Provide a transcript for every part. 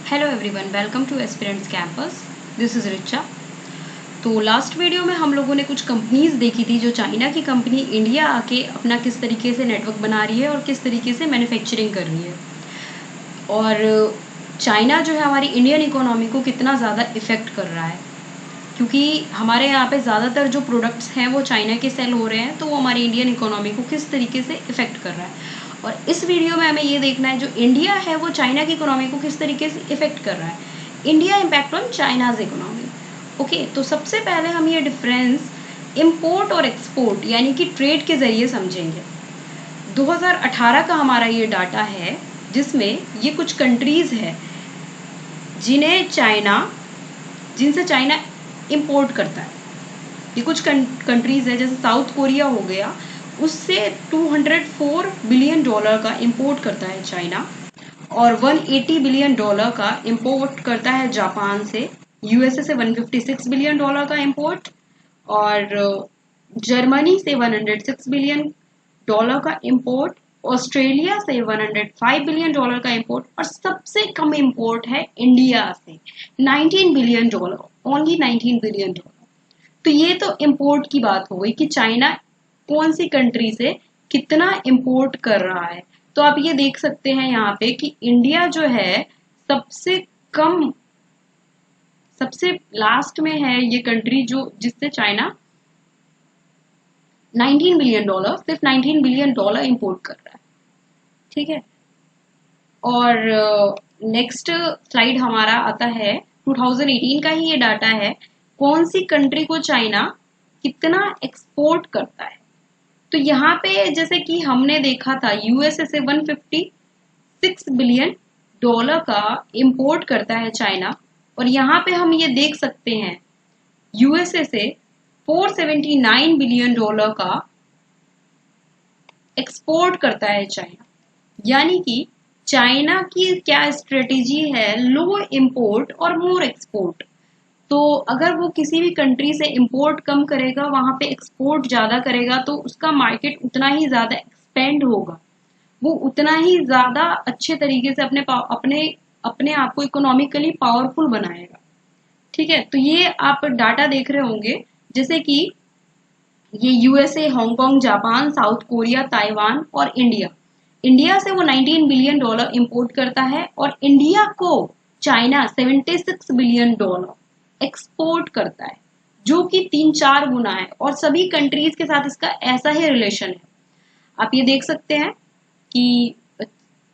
Hello everyone, welcome two aspirants campus. This is Richa. तो last video में हम लोगों ने कुछ कंपनीज देखी थी जो चाइना की कंपनी इंडिया आके अपना किस तरीके से नेटवर्क बना रही है और किस तरीके से मैन्युफैक्चरिंग कर रही है, और चाइना जो है हमारी इंडियन इकोनॉमी को कितना ज़्यादा इफ़ेक्ट कर रहा है, क्योंकि हमारे यहाँ पे ज़्यादातर जो प्रोडक्ट्स हैं वो चाइना के सेल हो रहे हैं, तो वो हमारी इंडियन इकोनॉमी को किस तरीके से इफ़ेक्ट कर रहा है। और इस वीडियो में हमें ये देखना है जो इंडिया है वो चाइना की इकोनॉमी को किस तरीके से इफ़ेक्ट कर रहा है। India impact on China's economy. Okay, तो सबसे पहले हम ये डिफरेंस इम्पोर्ट और एक्सपोर्ट यानी कि ट्रेड के ज़रिए समझेंगे। 2018 का हमारा ये डाटा है जिसमें ये कुछ कंट्रीज़ है जिनसे चाइना इंपोर्ट करता है। ये कुछ कंट्रीज़ है, जैसे साउथ कोरिया हो गया, उससे $204 बिलियन का इंपोर्ट करता है चाइना, और $180 बिलियन का इंपोर्ट करता है जापान से। यूएसए से $156 बिलियन का इंपोर्ट, और जर्मनी से $106 बिलियन का इंपोर्ट, ऑस्ट्रेलिया से $105 बिलियन का इंपोर्ट, और सबसे कम इंपोर्ट है इंडिया से $19 बिलियन, ओनली $19 बिलियन। तो ये तो इंपोर्ट की बात हो गई कि चाइना कौन सी कंट्री से कितना इंपोर्ट कर रहा है। तो आप ये देख सकते हैं यहाँ पे कि इंडिया जो है सबसे कम, सबसे लास्ट में है ये कंट्री जो जिससे चाइना $19 बिलियन, सिर्फ $19 बिलियन इंपोर्ट कर रहा है। ठीक है, और नेक्स्ट स्लाइड हमारा आता है 2018 का ही ये डाटा है, कौन सी कंट्री को चाइना कितना एक्सपोर्ट करता है। तो यहाँ पे जैसे कि हमने देखा था यूएसए से $156 बिलियन का इंपोर्ट करता है चाइना, और यहाँ पे हम ये देख सकते हैं यूएसए से $479 बिलियन का एक्सपोर्ट करता है चाइना। यानी कि चाइना की क्या स्ट्रेटेजी है, लो इंपोर्ट और मोर एक्सपोर्ट। तो अगर वो किसी भी कंट्री से इंपोर्ट कम करेगा, वहां पे एक्सपोर्ट ज्यादा करेगा, तो उसका मार्केट उतना ही ज्यादा एक्सपेंड होगा, वो उतना ही ज्यादा अच्छे तरीके से अपने अपने आप को इकोनॉमिकली पावरफुल बनाएगा। ठीक है, तो ये आप डाटा देख रहे होंगे, जैसे कि ये USA, Hong Kong, Japan, south Korea, Taiwan और इंडिया। इंडिया से वो $19 बिलियन इंपोर्ट करता है, और इंडिया को चाइना $76 बिलियन एक्सपोर्ट करता है, जो कि 3-4 गुना है, और सभी कंट्रीज के साथ इसका ऐसा ही रिलेशन है। आप ये देख सकते हैं कि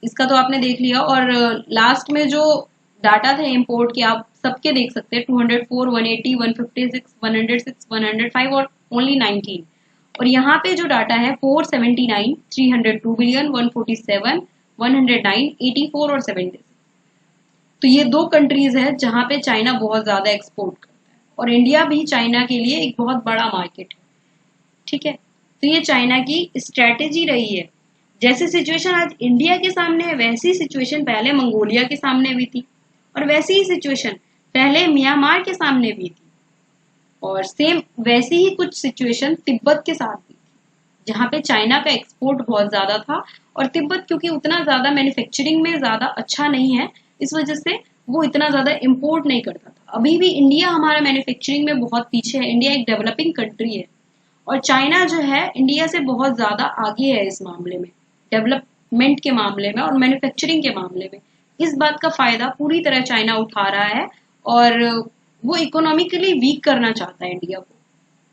इसका तो आपने देख लिया, और लास्ट में जो डाटा थे इंपोर्ट के आप सबके देख सकते हैं, 204, 180, 156, 106, 105 और ओनली 19। और यहाँ पे जो डाटा है 479, 302 बिलियन, 147, 109, 84 और 76। तो ये दो कंट्रीज है जहां पे चाइना बहुत ज्यादा एक्सपोर्ट करता है, और इंडिया भी चाइना के लिए एक बहुत बड़ा मार्केट है। ठीक है, तो ये चाइना की स्ट्रेटेजी रही है। जैसी सिचुएशन आज इंडिया के सामने है, वैसी सिचुएशन पहले मंगोलिया के सामने भी थी, और वैसी ही सिचुएशन पहले म्यांमार के सामने भी थी, और सेम वैसी ही कुछ सिचुएशन तिब्बत के साथ भी थी, जहां पे चाइना का एक्सपोर्ट बहुत ज्यादा था, और तिब्बत क्योंकि उतना ज्यादा मैन्युफैक्चरिंग में ज्यादा अच्छा नहीं है, इस वजह से वो इतना ज्यादा इंपोर्ट नहीं करता था। अभी भी इंडिया हमारा मैन्युफैक्चरिंग में बहुत पीछे है, इंडिया एक डेवलपिंग कंट्री है, और चाइना जो है इंडिया से बहुत ज्यादा आगे है इस मामले में, डेवलपमेंट के मामले में और मैन्युफैक्चरिंग के मामले में। इस बात का फायदा पूरी तरह चाइना उठा रहा है, और वो इकोनॉमिकली वीक करना चाहता है इंडिया को,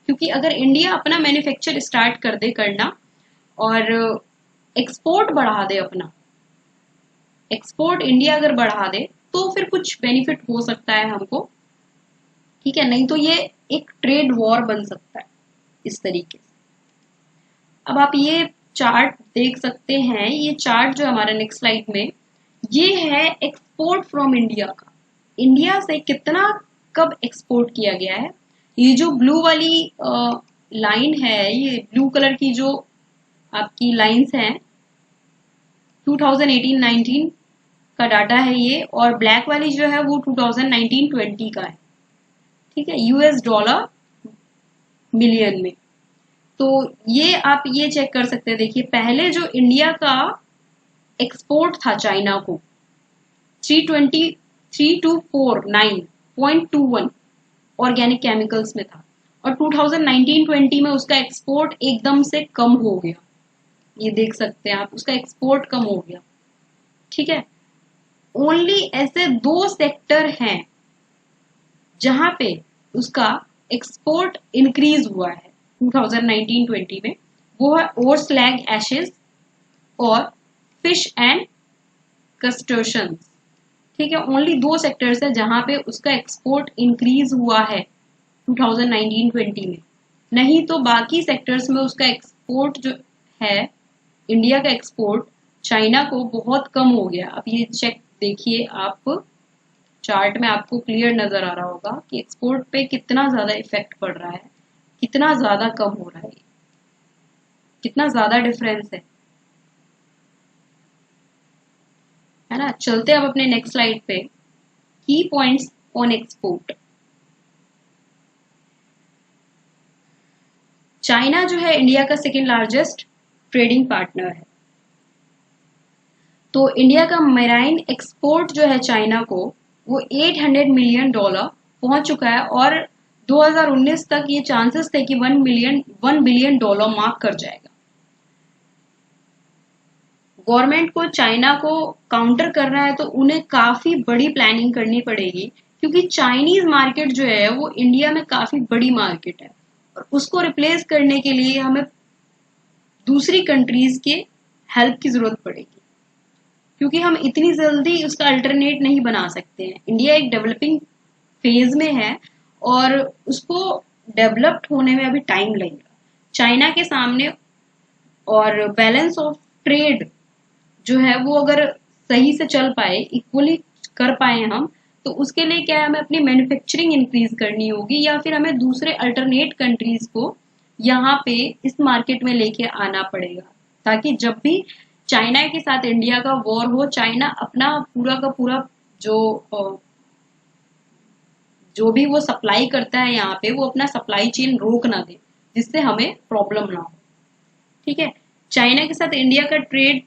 क्योंकि अगर इंडिया अपना मैन्युफैक्चर स्टार्ट कर दे करना और एक्सपोर्ट बढ़ा दे, अपना एक्सपोर्ट इंडिया अगर बढ़ा दे, तो फिर कुछ बेनिफिट हो सकता है हमको। ठीक है, नहीं तो ये एक ट्रेड वॉर बन सकता है इस तरीके से। अब आप ये चार्ट देख सकते हैं, ये चार्ट जो हमारा नेक्स्ट स्लाइड में, ये है एक्सपोर्ट फ्रॉम इंडिया का। इंडिया से कितना कब एक्सपोर्ट किया गया है। ये जो ब्लू वाली लाइन है, ये ब्लू कलर की जो आपकी लाइंस हैं, 2018-19 का डाटा है ये, और ब्लैक वाली जो है वो 2019-20 का है। ठीक है, यूएस डॉलर मिलियन में। तो ये आप ये चेक कर सकते हैं, देखिए पहले जो इंडिया का एक्सपोर्ट था चाइना को 3249.21 ऑर्गेनिक केमिकल्स में था, और 2019-20 में उसका एक्सपोर्ट एकदम से कम हो गया। ये देख सकते हैं आप, उसका एक्सपोर्ट कम हो गया। ठीक है, ओनली ऐसे 2 सेक्टर हैं जहां पे उसका एक्सपोर्ट इंक्रीज हुआ है 2019-20 में, वो है ओर स्लैग एशेज और फिश एंड क्रस्टेशियंस। ठीक है, ओनली 2 सेक्टर्स है जहां पे उसका एक्सपोर्ट इंक्रीज हुआ है 2019-20 में, नहीं तो बाकी सेक्टर्स में उसका एक्सपोर्ट जो है, इंडिया का एक्सपोर्ट चाइना को बहुत कम हो गया। अब ये चेक देखिए आप, चार्ट में आपको क्लियर नजर आ रहा होगा कि एक्सपोर्ट पे कितना ज्यादा इफेक्ट पड़ रहा है, कितना ज्यादा कम हो रहा है, कितना ज्यादा डिफरेंस है ना। चलते अब अपने नेक्स्ट स्लाइड पे, की पॉइंट्स ऑन एक्सपोर्ट। चाइना जो है इंडिया का सेकेंड लार्जेस्ट ट्रेडिंग पार्टनर है। तो इंडिया का मेराइन एक्सपोर्ट जो है चाइना को, वो $800 मिलियन पहुंच चुका है, और 2019 तक ये चांसेस थे कि $1 बिलियन मार्क कर जाएगा। गवर्नमेंट को चाइना को काउंटर करना है तो उन्हें काफी बड़ी प्लानिंग करनी पड़ेगी, क्योंकि चाइनीज मार्केट जो है वो इंडिया में काफी बड़ी मार्केट है, और उसको रिप्लेस करने के लिए हमें दूसरी कंट्रीज के हेल्प की जरूरत पड़ेगी, क्योंकि हम इतनी जल्दी उसका अल्टरनेट नहीं बना सकते हैं। इंडिया एक डेवलपिंग फेज में है और उसको डेवलप्ड होने में अभी टाइम लगेगा। चाइना के सामने और बैलेंस ऑफ ट्रेड जो है वो अगर सही से चल पाए, इक्वली कर पाए हम, तो उसके लिए क्या है, हमें अपनी मैन्युफैक्चरिंग इंक्रीज करनी होगी, या फिर हमें दूसरे अल्टरनेट कंट्रीज को यहाँ पे इस मार्केट में लेके आना पड़ेगा, ताकि जब भी चाइना के साथ इंडिया का वॉर हो, चाइना अपना पूरा का पूरा जो भी वो सप्लाई करता है यहाँ पे, वो अपना सप्लाई चेन रोक ना दे, जिससे हमें प्रॉब्लम ना हो। ठीक है, चाइना के साथ इंडिया का ट्रेड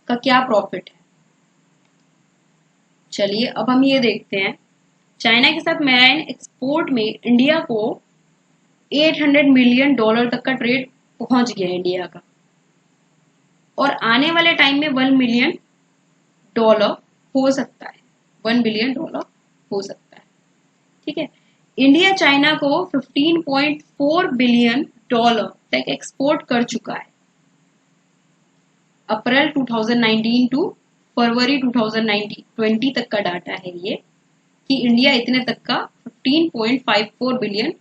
का क्या प्रॉफिट है, चलिए अब हम ये देखते हैं। चाइना के साथ मैराइन एक्सपोर्ट में इंडिया को $800 मिलियन तक का ट्रेड पहुंच गया इंडिया का, और आने वाले टाइम में $1 बिलियन हो सकता है, $1 बिलियन हो सकता है। ठीक है, इंडिया चाइना को $15.4 बिलियन तक एक्सपोर्ट कर चुका है। अप्रैल 2019 टू फरवरी 2020 तक का डाटा है ये, कि इंडिया इतने तक का $15.54 बिलियन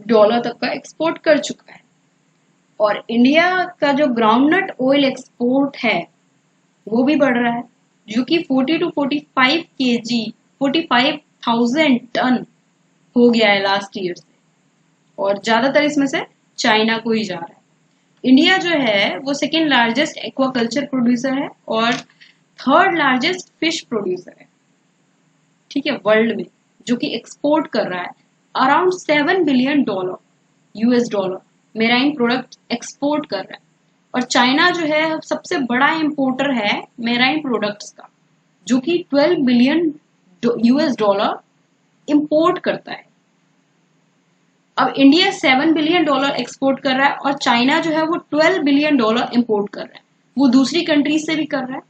तक का एक्सपोर्ट कर चुका है। और इंडिया का जो ग्राउंडनट ऑयल एक्सपोर्ट है वो भी बढ़ रहा है, जो कि 40 to 45 kg 45,000 टन हो गया है लास्ट ईयर से, और ज्यादातर इसमें से चाइना को ही जा रहा है। इंडिया जो है वो सेकेंड लार्जेस्ट एक्वाकल्चर प्रोड्यूसर है और थर्ड लार्जेस्ट फिश प्रोड्यूसर है। ठीक है, वर्ल्ड में, जो कि एक्सपोर्ट कर रहा है around $7 billion marine product export कर रहा है। और चाइना जो है सबसे बड़ा इंपोर्टर है मेराइन प्रोडक्ट्स का, जो कि $12 बिलियन इंपोर्ट करता है। अब इंडिया $7 बिलियन एक्सपोर्ट कर रहा है, और चाइना जो है वो $12 बिलियन इंपोर्ट कर रहा है। वो दूसरी कंट्रीज से भी कर रहा है,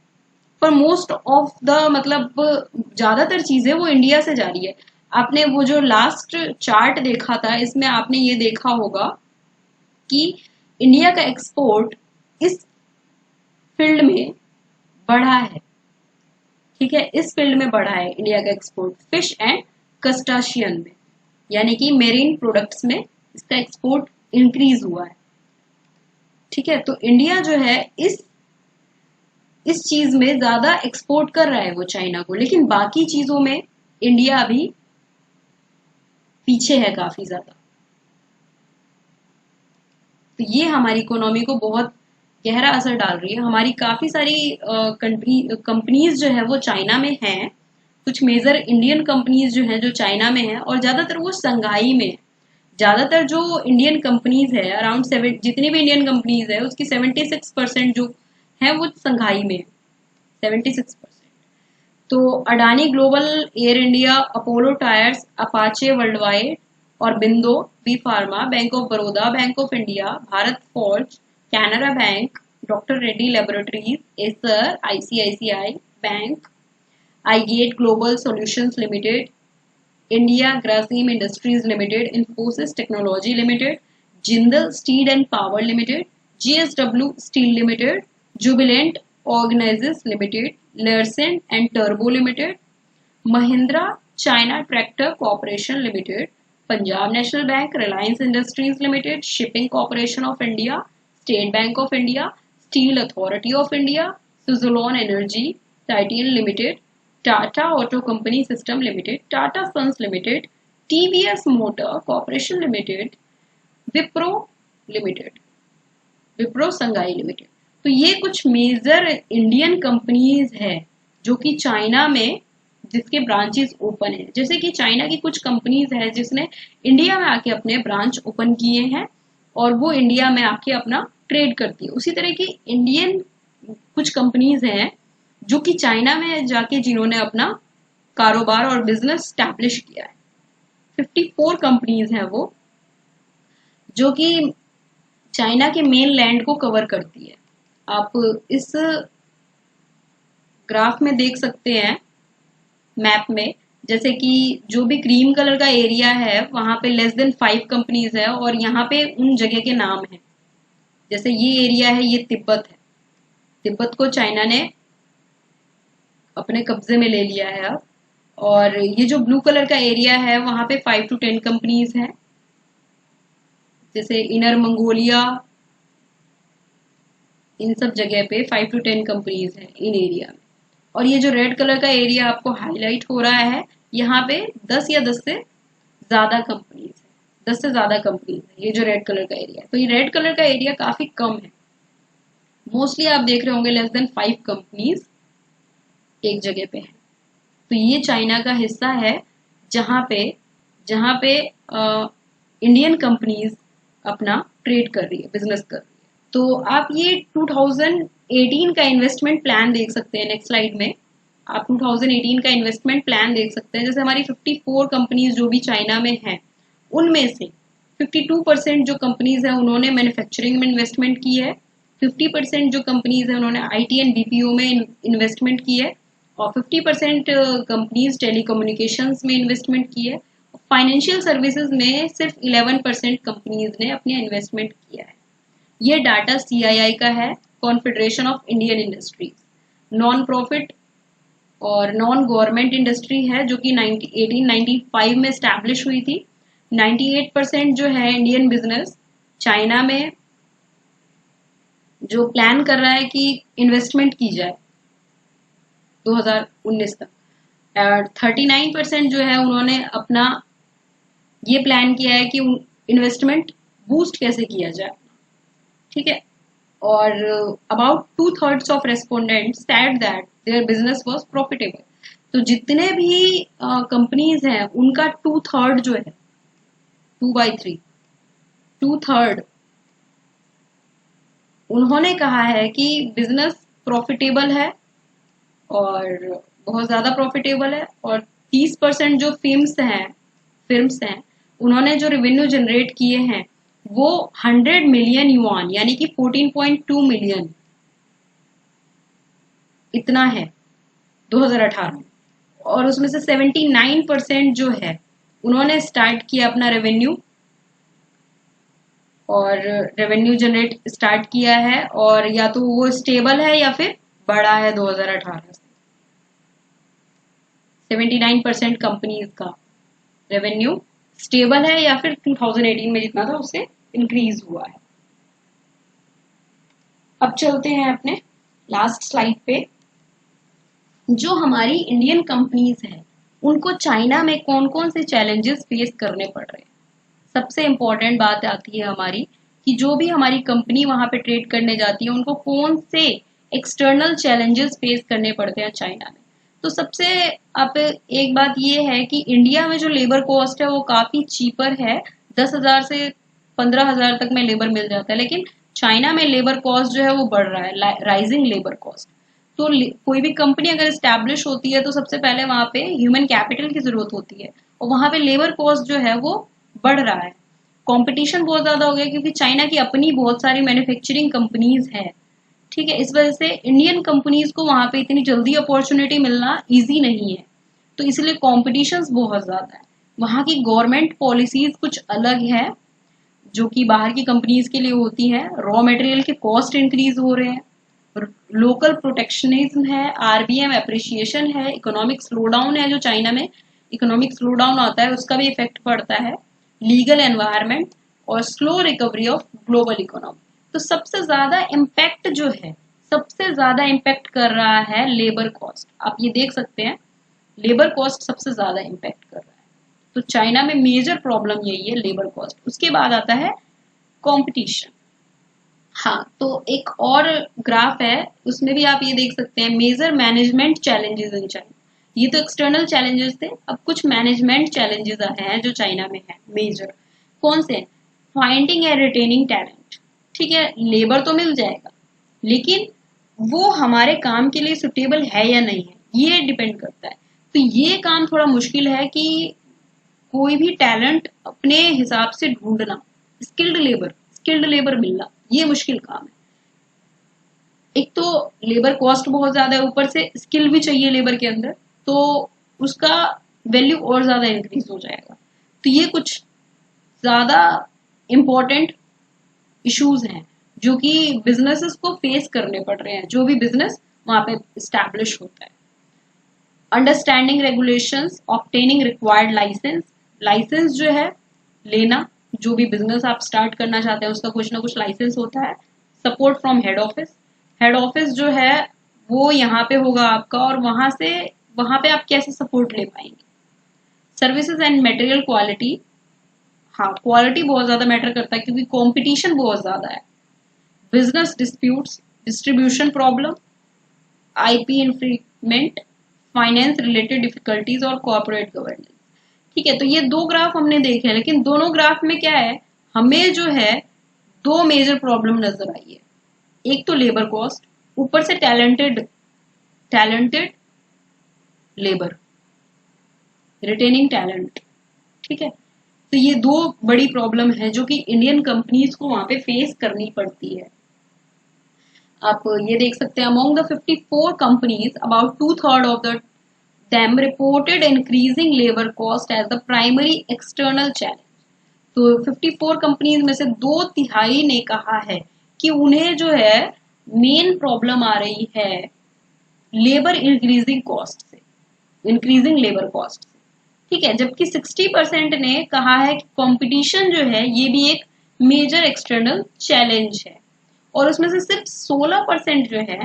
पर मोस्ट ऑफ द मतलब ज्यादातर चीजें वो इंडिया से जा रही है। आपने वो जो लास्ट चार्ट देखा था, इसमें आपने ये देखा होगा कि इंडिया का एक्सपोर्ट इस फील्ड में बढ़ा है। ठीक है, इस फील्ड में बढ़ा है इंडिया का एक्सपोर्ट, फिश एंड क्रस्टेशियन में, यानी कि मेरीन प्रोडक्ट्स में इसका एक्सपोर्ट इंक्रीज हुआ है। ठीक है, तो इंडिया जो है इस चीज में ज्यादा एक्सपोर्ट कर रहा है वो चाइना को, लेकिन बाकी चीजों में इंडिया अभी पीछे है काफी ज्यादा। तो ये हमारी इकोनॉमी को बहुत गहरा असर डाल रही है। हमारी काफी सारी कंपनीज जो है वो चाइना में हैं, कुछ मेजर इंडियन कंपनीज जो हैं जो चाइना में हैं, और ज्यादातर वो संघाई में है। ज्यादातर जो इंडियन कंपनीज है, अराउंड 7 जितनी भी इंडियन कंपनीज है उसकी 76% जो है वो संघाई में है, 76%। तो Adani Global, Air India, Apollo Tyres, Apache World Wide और बिंदो, B Pharma, Bank of Baroda, Bank of India, Bharat Forge, Canara Bank, Doctor Reddy Laboratories, Acer, ICICI Bank, iGate Global Solutions Limited, India Grasim Industries Limited, Infosys Technology Limited, Jindal Steel and Power Limited, JSW Steel Limited, Jubilant Organosys Limited, Larsen and टर्बो Limited, Mahindra China Tractor Corporation Limited, Punjab National Bank, Reliance Industries limited, shipping Corporation of India, State Bank of India, Steel Authority of India, Suzlon Energy, Titan Limited, Tata Auto Company System Limited, Tata Sons Limited, TVS Motor Corporation Limited, Wipro Limited, Wipro संगाई Limited. तो ये कुछ major Indian companies है जो कि China में जिसके branches open है। जैसे कि चाइना की कुछ कंपनीज है जिसने इंडिया में आके अपने ब्रांच ओपन किए हैं और वो इंडिया में आके अपना ट्रेड करती है। उसी तरह की इंडियन कुछ कंपनीज हैं जो कि चाइना में जाके जिन्होंने अपना कारोबार और बिजनेस स्टैब्लिश किया है। 54 कंपनीज हैं वो जो कि चाइना के मेन लैंड को कवर करती है। आप इस ग्राफ में देख सकते हैं मैप में, जैसे कि जो भी क्रीम कलर का एरिया है वहां पे लेस देन 5 कंपनीज है और यहाँ पे उन जगह के नाम है। जैसे ये एरिया है, ये तिब्बत है, तिब्बत को चाइना ने अपने कब्जे में ले लिया है अब। और ये जो ब्लू कलर का एरिया है वहां पे 5 to 10 कंपनीज हैं, जैसे इनर मंगोलिया, इन सब जगह पे 5 to 10 कंपनीज हैं इन एरिया में। और ये जो रेड कलर का एरिया आपको हाईलाइट हो रहा है, यहाँ पे 10 या 10 से ज्यादा कंपनीज है, 10 से ज्यादा कंपनीज है ये जो रेड कलर का एरिया है। तो ये रेड कलर का एरिया काफी कम है, मोस्टली आप देख रहे होंगे लेस देन 5 कंपनीज एक जगह पे है। तो ये चाइना का हिस्सा है जहां पे इंडियन कंपनीज अपना ट्रेड कर रही है, बिजनेस कर रही है। तो आप ये 2018 का इन्वेस्टमेंट प्लान देख सकते हैं। नेक्स्ट स्लाइड में आप 2018 का इन्वेस्टमेंट प्लान देख सकते हैं। जैसे हमारी 54 कंपनीज जो भी चाइना में हैं, उनमें से 52% जो कंपनीज हैं उन्होंने मैन्युफैक्चरिंग में इन्वेस्टमेंट की है, 50% जो कंपनीज हैं उन्होंने आईटी एंड बीपीओ में इन्वेस्टमेंट की है, और 50% कंपनीज टेलीकम्युनिकेशंस में इन्वेस्टमेंट की है। फाइनेंशियल सर्विसेज में सिर्फ 11% कंपनीज ने अपने इन्वेस्टमेंट किया है। ये डाटा सीआईआई का है, confederation of Indian industries. Non profit और नॉन गवर्नमेंट इंडस्ट्री है जो कि 1895 में स्टैब्लिश हुई थी। 98% जो है इंडियन बिजनेस चाइना में जो प्लान कर रहा है कि इन्वेस्टमेंट की जाए 2019 तक, और 39% जो है उन्होंने अपना ये प्लान किया है कि इन्वेस्टमेंट बूस्ट कैसे किया जाए, ठीक है। और about 2/3 of respondents said that their business was profitable. तो जितने भी कंपनीज हैं उनका 2/3 जो है, 2/3, 2/3 उन्होंने कहा है कि बिजनेस प्रॉफिटेबल है और बहुत ज्यादा प्रॉफिटेबल है। और 30% जो फिल्म्स हैं उन्होंने जो रेवेन्यू जनरेट किए हैं वो 100 मिलियन युआन यानी कि 14.2 मिलियन इतना है 2018 में। और उसमें से 79% जो है उन्होंने स्टार्ट किया अपना रेवेन्यू और रेवेन्यू जनरेट स्टार्ट किया है, और या तो वो स्टेबल है या फिर बढ़ा है 2018 से। 79% कंपनीज का रेवेन्यू स्टेबल है या फिर 2018 में जितना था उससे इंक्रीज हुआ है। अब चलते हैं अपने लास्ट स्लाइड पे। जो हमारी इंडियन कंपनीज हैं उनको चाइना में कौन कौन से चैलेंजेस फेस करने पड़ रहे हैं। सबसे इंपॉर्टेंट बात आती है हमारी कि जो भी हमारी कंपनी वहां पे ट्रेड करने जाती है उनको कौन से एक्सटर्नल चैलेंजेस फेस करने पड़ते हैं चाइना में। तो सबसे अब एक बात ये है कि इंडिया में जो लेबर कॉस्ट है वो काफी चीपर है, 10,000 से 15,000 तक में लेबर मिल जाता है। लेकिन चाइना में लेबर कॉस्ट जो है वो बढ़ रहा है, राइजिंग लेबर कॉस्ट। तो कोई भी कंपनी अगर स्टैब्लिश होती है तो सबसे पहले वहां पे ह्यूमन कैपिटल की जरूरत होती है, और वहां पे लेबर कॉस्ट जो है वो बढ़ रहा है। कंपटीशन बहुत ज्यादा हो गया क्योंकि चाइना की अपनी बहुत सारी मैन्युफैक्चरिंग कंपनीज है। ठीक है, इस वजह से इंडियन कंपनीज को वहां पे इतनी जल्दी अपॉर्चुनिटी मिलना इजी नहीं है, तो इसलिए कॉम्पिटिशन बहुत ज्यादा है। वहां की गवर्नमेंट पॉलिसीज कुछ अलग है जो कि बाहर की कंपनीज के लिए होती है। रॉ मटेरियल के कॉस्ट इंक्रीज हो रहे हैं, लोकल प्रोटेक्शनिज्म है, आरबीएम एप्रिसिएशन है, इकोनॉमिक स्लोडाउन है, जो चाइना में इकोनॉमिक स्लोडाउन आता है उसका भी इफेक्ट पड़ता है, लीगल एनवायरनमेंट और slow recovery of global economy. तो सबसे ज्यादा इम्पैक्ट जो है, सबसे ज्यादा इम्पैक्ट कर रहा है लेबर कॉस्ट। आप ये देख सकते हैं, लेबर कॉस्ट सबसे ज्यादा इम्पैक्ट कर रहा है। तो चाइना में मेजर प्रॉब्लम यही है, लेबर कॉस्ट। उसके बाद आता है कंपटीशन। हाँ, तो एक और ग्राफ है, उसमें भी आप ये देख सकते हैं, major management challenges in China. ये तो एक्सटर्नल चैलेंजेस थे, अब कुछ मैनेजमेंट चैलेंजेस हैं जो चाइना में है मेजर। कौन से? Finding and retaining talent. ठीक है, लेबर तो मिल जाएगा, लेकिन वो हमारे काम के लिए सुटेबल है या नहीं है, ये डिपेंड करता है। तो ये काम थोड़ा मुश्किल है कि कोई भी टैलेंट अपने हिसाब से ढूंढना, स्किल्ड लेबर मिलना, ये मुश्किल काम है। एक तो लेबर कॉस्ट बहुत ज्यादा है, ऊपर से स्किल भी चाहिए लेबर के अंदर, तो उसका वैल्यू और ज्यादा इंक्रीज हो जाएगा। तो ये कुछ ज्यादा इम्पोर्टेंट इश्यूज हैं जो कि बिजनेसेस को फेस करने पड़ रहे हैं, जो भी बिजनेस वहां पे स्टैब्लिश होता है। Understanding regulations, obtaining required license. License जो है लेना, जो भी बिजनेस आप स्टार्ट करना चाहते हैं उसका कुछ ना कुछ लाइसेंस होता है। Support from head office. Head office जो है वो यहाँ पे होगा आपका, और वहां पे आप कैसे सपोर्ट ले पाएंगे। Services and material quality. हाँ, क्वालिटी बहुत ज्यादा मैटर करता है क्योंकि कंपटीशन बहुत ज्यादा है। Business disputes, distribution problem, IP infringement, finance related difficulties और कॉर्पोरेट गवर्नेंस। ठीक है, तो ये दो ग्राफ हमने देखे हैं, लेकिन दोनों ग्राफ में क्या है, हमें जो है दो मेजर प्रॉब्लम नजर आई है। एक तो लेबर कॉस्ट, ऊपर से टैलेंटेड लेबर, रिटेनिंग टैलेंट। ठीक है, तो ये दो बड़ी प्रॉब्लम है जो कि इंडियन कंपनीज को वहां पे फेस करनी पड़ती है। आप ये देख सकते हैं, among the 54 companies about 2/3 of the them reported increasing labor cost as the primary external challenge। तो 54 कंपनीज में से 2/3 ने कहा है कि उन्हें जो है मेन प्रॉब्लम आ रही है लेबर इंक्रीजिंग लेबर कॉस्ट से। ठीक है, जबकि 60% ने कहा है कि कंपटीशन जो है ये भी एक मेजर एक्सटर्नल चैलेंज है, और उसमें से सिर्फ 16% जो है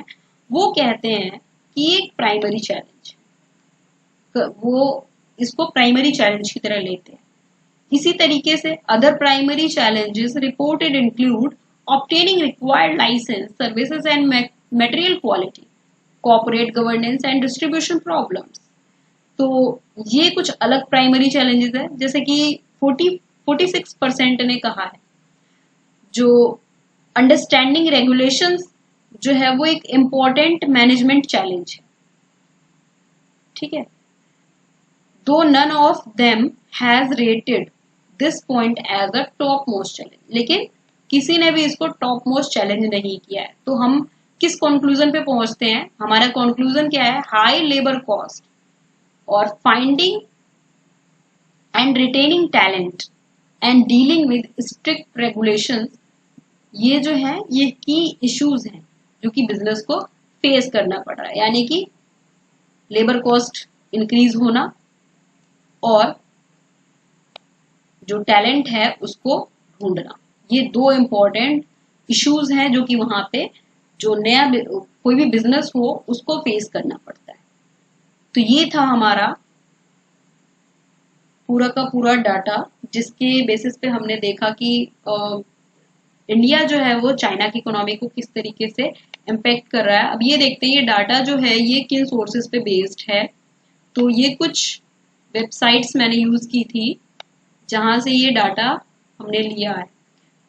वो कहते हैं कि एक प्राइमरी चैलेंज, वो इसको प्राइमरी चैलेंज की तरह लेते हैं। इसी तरीके से other primary challenges reported include obtaining required license, services and material quality, corporate governance and distribution problems. तो ये कुछ अलग प्राइमरी चैलेंजेस है, जैसे कि 46% ने कहा है जो अंडरस्टैंडिंग रेगुलेशंस जो है वो एक इम्पोर्टेंट मैनेजमेंट चैलेंज है। ठीक है, though none of them has rated this point as a top most challenge, लेकिन किसी ने भी इसको टॉप मोस्ट चैलेंज नहीं किया है। तो हम किस कंक्लूजन पे पहुंचते हैं? हमारा कंक्लूजन क्या है? हाई लेबर कॉस्ट और finding and retaining talent and dealing with strict regulations, ये जो है ये की इश्यूज हैं जो कि बिजनेस को फेस करना पड़ रहा है। यानी कि लेबर कॉस्ट इंक्रीज होना और जो टैलेंट है उसको ढूंढना, ये दो इंपॉर्टेंट इश्यूज हैं जो कि वहां पे जो नया कोई भी बिजनेस हो उसको फेस करना पड़ता है। तो ये था हमारा पूरा का पूरा डाटा, जिसके बेसिस पे हमने देखा कि इंडिया जो है वो चाइना की इकोनॉमी को किस तरीके से इम्पेक्ट कर रहा है। अब ये देखते हैं ये डाटा जो है ये किन सोर्सेज पे बेस्ड है। तो ये कुछ वेबसाइट्स मैंने यूज की थी जहां से ये डाटा हमने लिया है,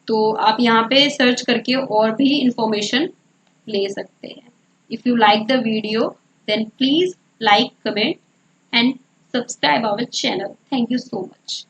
तो आप यहाँ पे सर्च करके और भी इंफॉर्मेशन ले सकते हैं। If you like the video, then please like, comment and subscribe our channel. Thank you so much.